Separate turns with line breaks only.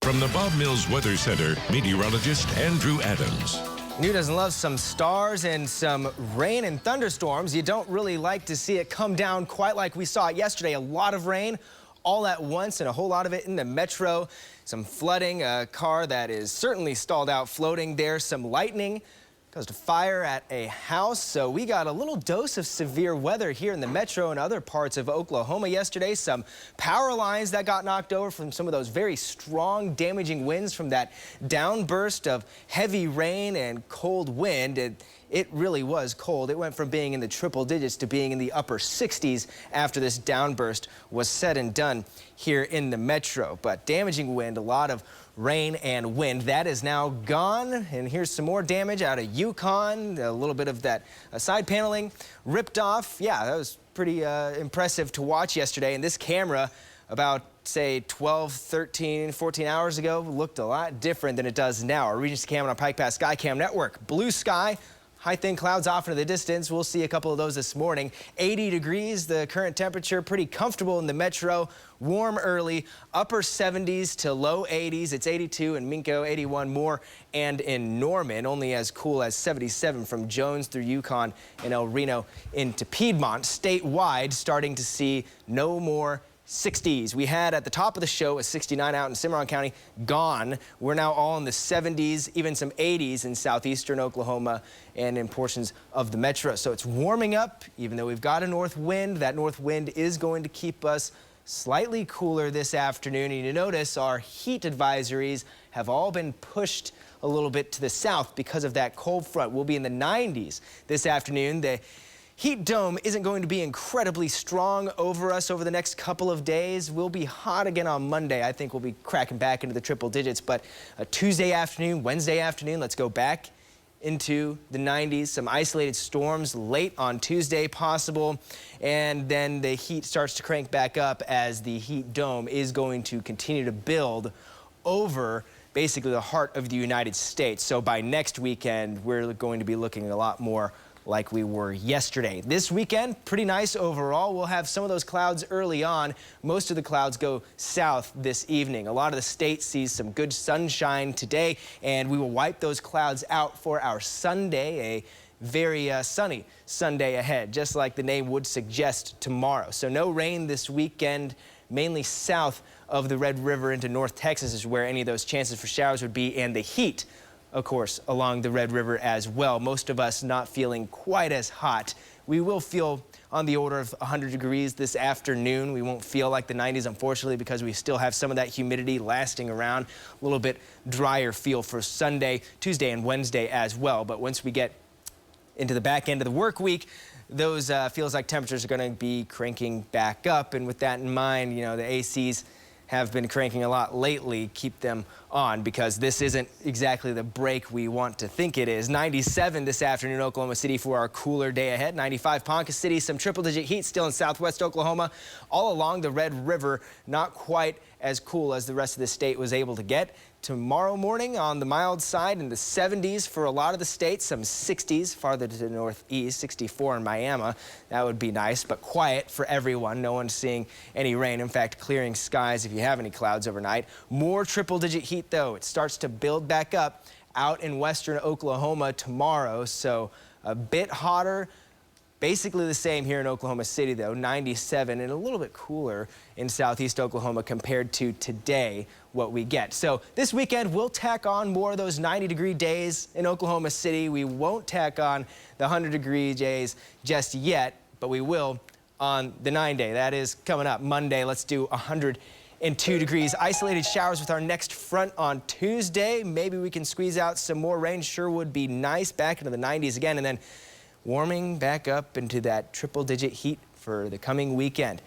From the Bob Mills Weather Center, meteorologist Andrew Adams.
Who doesn't love some stars and some rain and thunderstorms? You don't really like to see it come down quite like we saw it yesterday. A lot of rain all at once and a whole lot of it in the metro. Some flooding, a car that is certainly stalled out floating there. Some lightning caused a fire at a house. So we got a little dose of severe weather here in the metro and other parts of Oklahoma yesterday. Some power lines that got knocked over from some of those very strong damaging winds from that downburst of heavy rain and cold wind. It really was cold. It went from being in the triple digits to being in the upper 60s after this downburst was said and done here in the metro. But damaging wind, a lot of rain and wind. That is now gone. And here's some more damage out of Yukon. A little bit of that side paneling ripped off. Yeah, that was pretty impressive to watch yesterday. And this camera about, say, 12, 13, 14 hours ago looked a lot different than it does now. Our Regency Cam on our Pike Pass Skycam network. Blue sky. High thin clouds off into the distance. We'll see a couple of those this morning. 80 degrees, the current temperature, pretty comfortable in the metro. Warm early, upper 70s to low 80s. It's 82 in Minco, 81 more, and in Norman, only as cool as 77 from Jones through Yukon and El Reno into Piedmont. Statewide, starting to see no more 60s. We had at the top of the show a 69 out in Cimarron County, gone. We're now all in the 70s, even some 80s in southeastern Oklahoma and in portions of the metro. So it's warming up, even though we've got a north wind. That north wind is going to keep us slightly cooler this afternoon. And you notice our heat advisories have all been pushed a little bit to the south because of that cold front. We'll be in the 90s this afternoon. The heat dome isn't going to be incredibly strong over us over the next couple of days. We'll be hot again on Monday. I think we'll be cracking back into the triple digits. But Tuesday afternoon, Wednesday afternoon, let's go back into the 90s. Some isolated storms late on Tuesday possible. And then the heat starts to crank back up as the heat dome is going to continue to build over basically the heart of the United States. So by next weekend, we're going to be looking a lot more like we were yesterday. This weekend, pretty nice overall. We'll have some of those clouds early on. Most of the clouds go south this evening. A lot of the state sees some good sunshine today, and we will wipe those clouds out for our Sunday, a very sunny Sunday ahead, just like the name would suggest tomorrow. So no rain this weekend, mainly south of the Red River into North Texas is where any of those chances for showers would be, and the heat, of course, along the Red River as well. Most of us not feeling quite as hot. We will feel on the order of 100 degrees this afternoon. We won't feel like the 90s, unfortunately, because we still have some of that humidity lasting around. A little bit drier feel for Sunday, Tuesday, and Wednesday as well. But once we get into the back end of the work week, those feels like temperatures are going to be cranking back up. And with that in mind, you know, the ACs have been cranking a lot lately. Keep them on because this isn't exactly the break we want to think it is. 97 this afternoon, Oklahoma City for our cooler day ahead. 95 Ponca City, some triple-digit heat still in southwest Oklahoma. All along the Red River, not quite as cool as the rest of the state was able to get. Tomorrow morning on the mild side in the 70s for a lot of the states, some 60s farther to the northeast, 64 in Miami. That would be nice, but quiet for everyone. No one's seeing any rain. In fact, clearing skies if you have any clouds overnight. More triple-digit heat, though. It starts to build back up out in western Oklahoma tomorrow, so a bit hotter. Basically the same here in Oklahoma City, though, 97, and a little bit cooler in southeast Oklahoma compared to today, what we get. So this weekend, we'll tack on more of those 90-degree days in Oklahoma City. We won't tack on the 100-degree days just yet, but we will on the 9-day. That is coming up Monday. Let's do 102 degrees. Isolated showers with our next front on Tuesday. Maybe we can squeeze out some more rain. Sure would be nice. Back into the 90s again, and then warming back up into that triple-digit heat for the coming weekend.